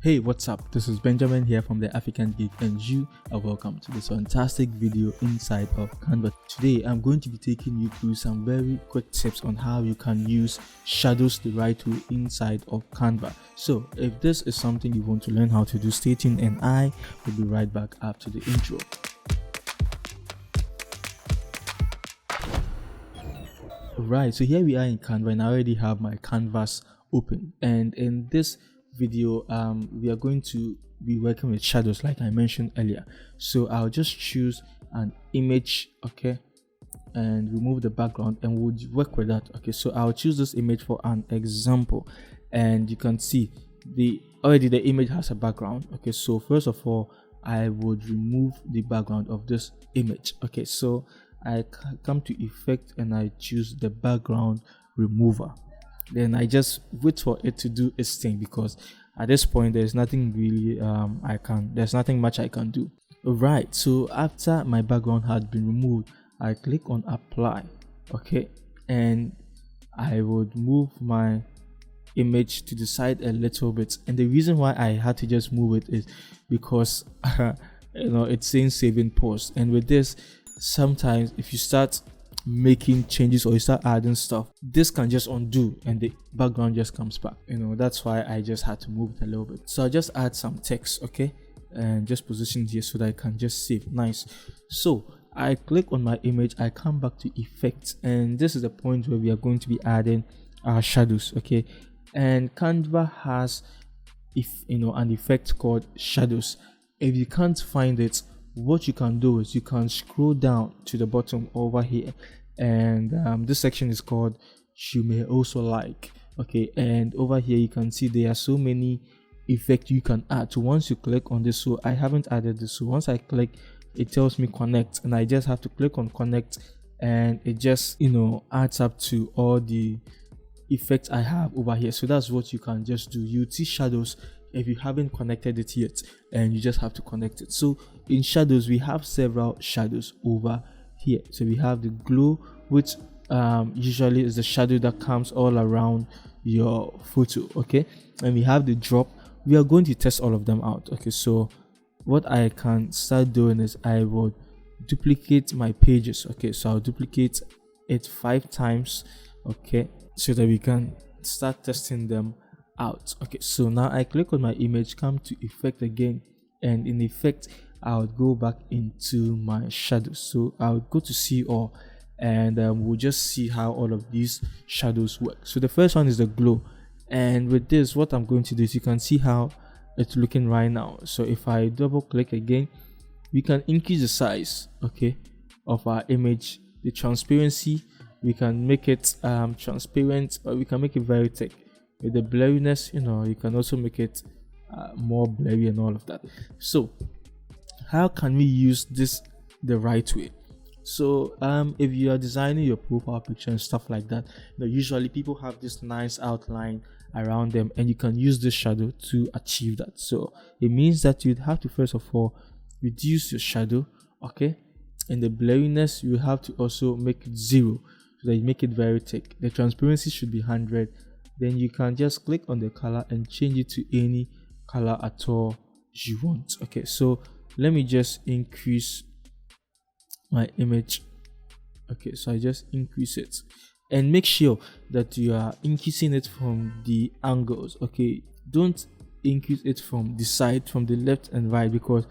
Hey, what's up? This is Benjamin here from the African Geek, and you are welcome to this fantastic video inside of Canva. Today I'm going to be taking you through some very quick tips on how you can use shadows the right way inside of Canva. So if this is something you want to learn how to do, stay tuned and I will be right back after the intro. Right, so here we are in Canva and I already have my canvas open, and in this video we are going to be working with shadows like I mentioned earlier. So I'll just choose an image, okay, and remove the background and we'll work with that. Okay, so I'll choose this image for an example, and you can see the image has a background. Okay, so first of all I would remove the background of this image. Okay, so I come to effect and I choose the background remover. Then I just wait for it to do its thing, because at this point there's nothing really there's nothing much I can do. Alright, so after my background had been removed, I click on apply, okay, and I would move my image to the side a little bit. And the reason why I had to just move it is because it's saying save in post, and with this, sometimes if you start making changes or you start adding stuff, this can just undo and the background just comes back. That's why I just had to move it a little bit. So I just add some text, okay, and just position it here so that I can just save. Nice. So I click on my image, I come back to effects, and this is the point where we are going to be adding our shadows, okay. And Canva has an effect called shadows. If you can't find it, what you can do is you can scroll down to the bottom over here, and this section is called you may also like, okay, and over here you can see there are so many effects you can add. So once you click on this, so I haven't added this, so once I click it tells me connect, and I just have to click on connect, and it just adds up to all the effects I have over here. So that's what you can just do. You see shadows if you haven't connected it yet, and you just have to connect it. So in shadows we have several shadows over here. So we have the glow, which usually is the shadow that comes all around your photo, okay, and we have the drop. We are going to test all of them out, okay. So what I can start doing is I would duplicate my pages, okay. So I'll duplicate it 5 times, okay, so that we can start testing them out. Okay, so now I click on my image, come to effect again, and in effect I would go back into my shadows. So I would go to see all, and we'll just see how all of these shadows work. So the first one is the glow, and with this what I'm going to do is you can see how it's looking right now. So if I double click again, we can increase the size, okay, of our image. The transparency, we can make it transparent, or we can make it very thick. With the blurriness, you can also make it more blurry and all of that. So how can we use this the right way? So if you are designing your profile picture and stuff like that, usually people have this nice outline around them, and you can use this shadow to achieve that. So it means that you'd have to first of all reduce your shadow, okay, and the blurriness you have to also make it 0 so that you make it very thick. The transparency should be 100. Then you can just click on the color and change it to any color at all you want. Okay, so let me just increase my image. Okay, so I just increase it, and make sure that you are increasing it from the angles. Okay, don't increase it from the side, from the left and right, because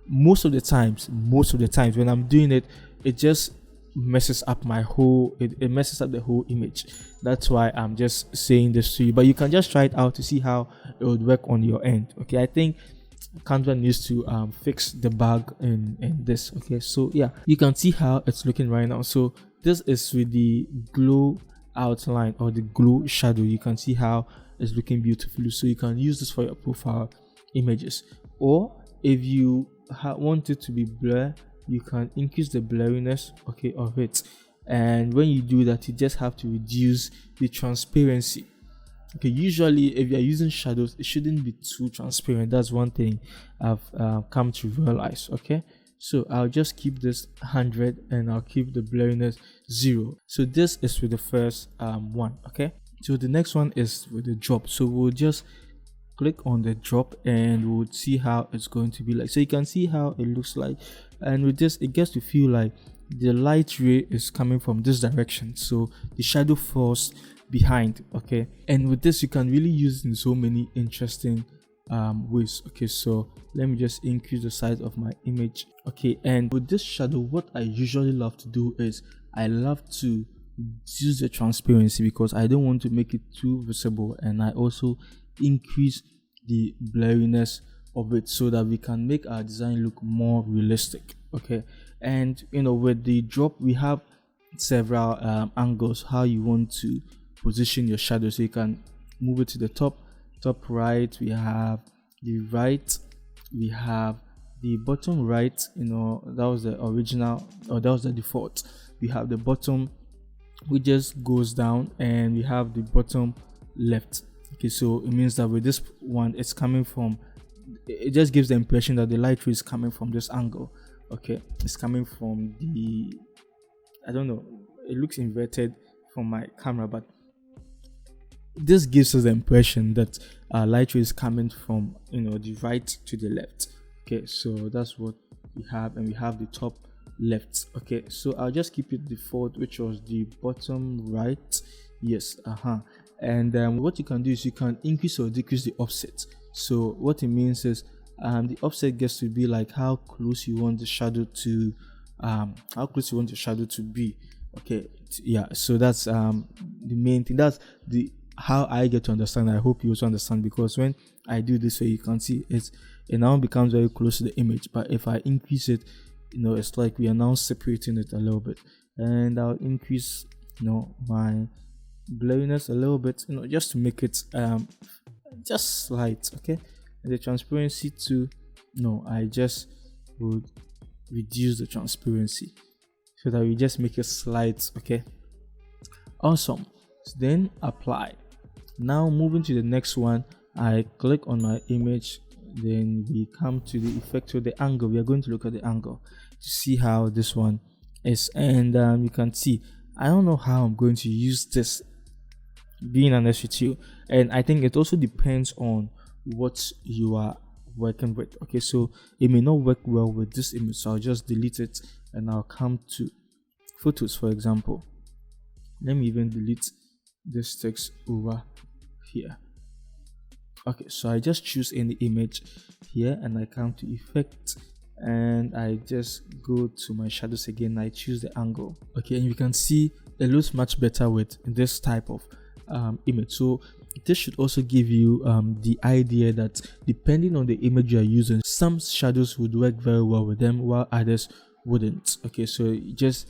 most of the times when I'm doing it, it just messes up my whole it messes up the whole image. That's why I'm just saying this to you, but you can just try it out to see how it would work on your end. Okay, I think Canva needs to fix the bug in this. Okay, so yeah, you can see how it's looking right now. So this is with the glow outline or the glow shadow. You can see how it's looking beautifully. So you can use this for your profile images, or if you want it to be blur, you can increase the blurriness, okay, of it. And when you do that, you just have to reduce the transparency. Okay, usually if you're using shadows, it shouldn't be too transparent. That's one thing I've come to realize. Okay, so I'll just keep this 100 and I'll keep the blurriness 0. So this is with the first one. Okay, so the next one is with the drop. So we'll just click on the drop and we'll see how it's going to be like. So you can see how it looks like, and with this it gets to feel like the light ray is coming from this direction, so the shadow falls behind. Okay, and with this you can really use it in so many interesting ways. Okay, so let me just increase the size of my image. Okay, and with this shadow, what I usually love to do is I love to use the transparency, because I don't want to make it too visible, and I also increase the blurriness of it so that we can make our design look more realistic. Okay, and with the drop we have several angles how you want to position your shadow. So you can move it to the top right, we have the right, we have the bottom right, that was the original, or that was the default. We have the bottom which just goes down, and we have the bottom left. Okay, so it means that with this one it's coming from, it just gives the impression that the light ray is coming from this angle. Okay, it's coming from the, I don't know, it looks inverted from my camera, but this gives us the impression that light ray is coming from the right to the left. Okay, so that's what we have, and we have the top left. Okay, so I'll just keep it default, which was the bottom right. Yes, and what you can do is you can increase or decrease the offset. So what it means is the offset gets to be like how close you want the shadow to be. Okay, yeah, so that's the main thing. That's the how I get to understand. I hope you also understand, because when I do this way, you can see it now becomes very close to the image, but if I increase it, it's like we are now separating it a little bit. And I'll increase my blurriness a little bit, just to make it just slight. Okay, and the transparency too, I just would reduce the transparency so that we just make it slight. Okay, awesome. So then apply. Now moving to the next one, I click on my image, then we come to the effect of the angle. We are going to look at the angle to see how this one is, and you can see I don't know how I'm going to use this, being honest with you, and I think it also depends on what you are working with. Okay, so it may not work well with this image, so I'll just delete it and I'll come to photos. For example, let me even delete this text over here. Okay, so I just choose any image here and I come to effect and I just go to my shadows again. I choose the angle. Okay, and you can see it looks much better with this type of image. So this should also give you the idea that depending on the image you are using, some shadows would work very well with them while others wouldn't. Okay, so just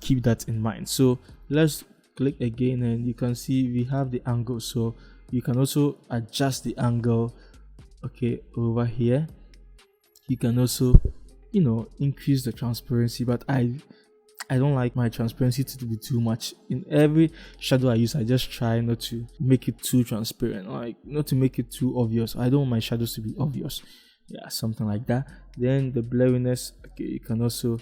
keep that in mind. So let's click again and you can see we have the angle, so you can also adjust the angle. Okay, over here you can also increase the transparency, but I don't like my transparency to be too much. In every shadow I use, I just try not to make it too transparent, like not to make it too obvious. I don't want my shadows to be obvious, yeah, something like that. Then the blurriness, okay, you can also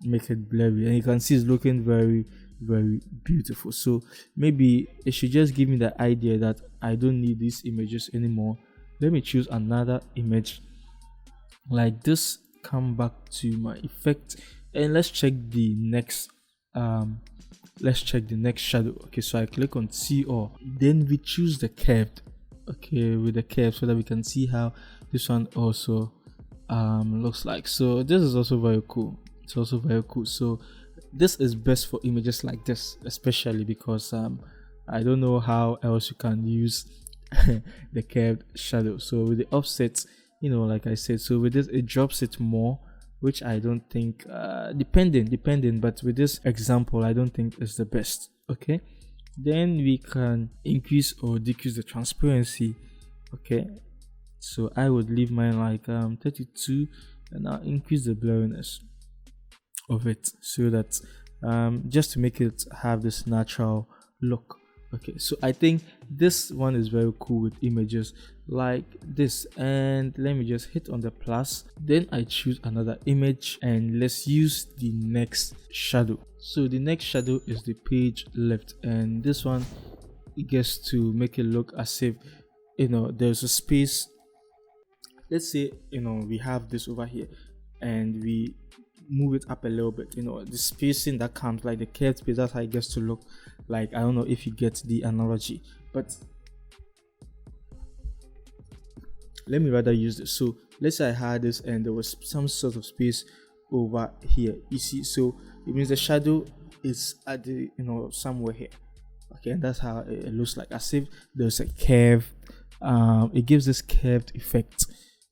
make it blurry and you can see it's looking very, very beautiful. So maybe it should just give me the idea that I don't need these images anymore. Let me choose another image like this, come back to my effect, and let's check the next shadow. Okay, so I click on see all, then we choose the curved. Okay, with the curve, so that we can see how this one also looks like. So this is also very cool. It's also very cool. So this is best for images like this, especially because I don't know how else you can use the curved shadow. So with the offset, like I said, so with this it drops it more, which I don't think depending, but with this example I don't think is the best. Okay, then we can increase or decrease the transparency. Okay, so I would leave mine like 32 and I'll increase the blurriness of it so that just to make it have this natural look. Okay, so I think this one is very cool with images like this. And let me just hit on the plus, then I choose another image and let's use the next shadow. So the next shadow is the page left, and this one, it gets to make it look as if there's a space. Let's say we have this over here and we move it up a little bit. The spacing that comes, like the curved space, that's how it gets to look like. I don't know if you get the analogy, but let me rather use this. So let's say I had this and there was some sort of space over here, you see. So it means the shadow is at the somewhere here. Okay, and that's how it looks like, as if there's a curve. It gives this curved effect.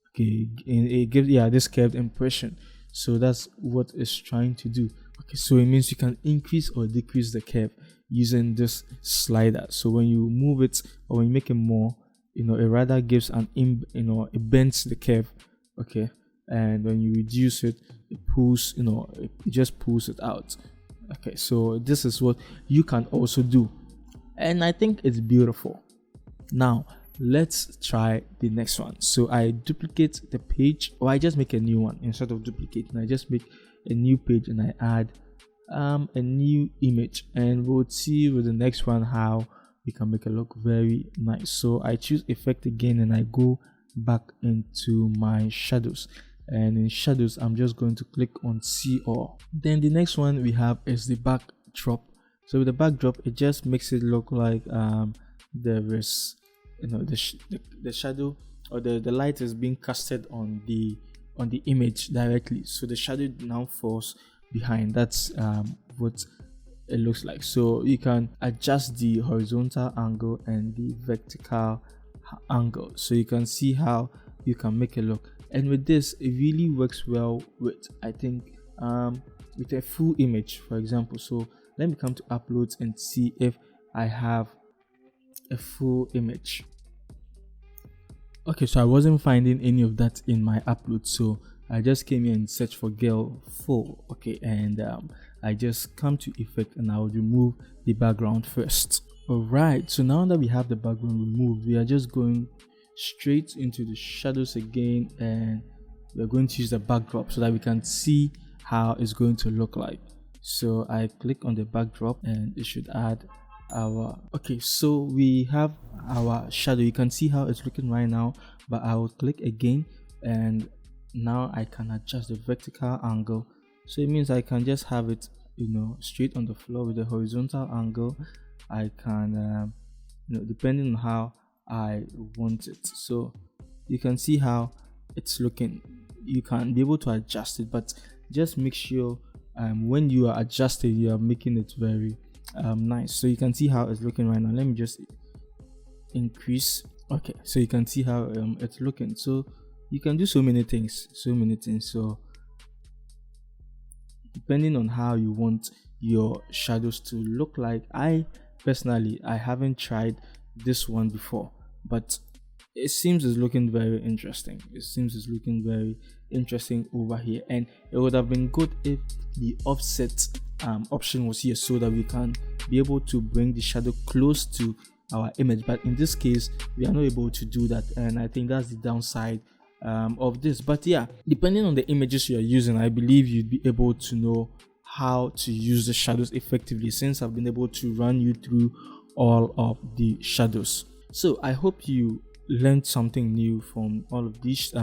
Okay, it gives this curved impression. So that's what it's trying to do. Okay, so it means you can increase or decrease the curve using this slider. So when you move it or when you make it more, it rather gives it bends the curve. Okay, and when you reduce it, it pulls, it just pulls it out. Okay, so this is what you can also do, and I think it's beautiful. Now let's try the next one. So I duplicate the page, or I just make a new one. Instead of duplicating, I just make a new page and I add a new image, and we'll see with the next one how we can make it look very nice. So I choose effect again and I go back into my shadows, and in shadows I'm just going to click on see all. Then the next one we have is the backdrop. So with the backdrop, it just makes it look like there is the shadow, or the light is being casted on the image directly, so the shadow now falls behind. That's what it looks like. So you can adjust the horizontal angle and the vertical angle, so you can see how you can make it look. And with this, it really works well with, I think, with a full image, for example. So let me come to uploads and see if I have a full image. Okay, so I wasn't finding any of that in my upload, so I just came here and searched for girl full. Okay, and I just come to effect and I will remove the background first. Alright, so now that we have the background removed, we are just going straight into the shadows again, and we're going to use the backdrop so that we can see how it's going to look like. So I click on the backdrop and it should add okay, so we have our shadow. You can see how it's looking right now, but I will click again and now I can adjust the vertical angle. So it means I can just have it straight on the floor. With the horizontal angle, I can depending on how I want it. So you can see how it's looking. You can be able to adjust it, but just make sure when you are adjusting, you are making it very nice. So you can see how it's looking right now. Let me just increase. Okay, so you can see how it's looking. So you can do so many things. So depending on how you want your shadows to look like. I personally, I haven't tried this one before, but it seems it's looking very interesting. Over here, and it would have been good if the offset option was here, so that we can be able to bring the shadow close to our image. But in this case, we are not able to do that, and I think that's the downside of this. But yeah, depending on the images you are using, I believe you'd be able to know how to use the shadows effectively, since I've been able to run you through all of the shadows. So I hope you learned something new from all of these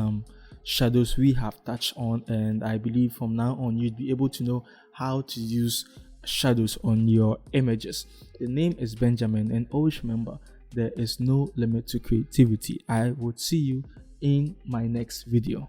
shadows we have touched on, and I believe from now on you'd be able to know how to use shadows on your images. The name is Benjamin, and always remember, there is no limit to creativity. I would see you in my next video.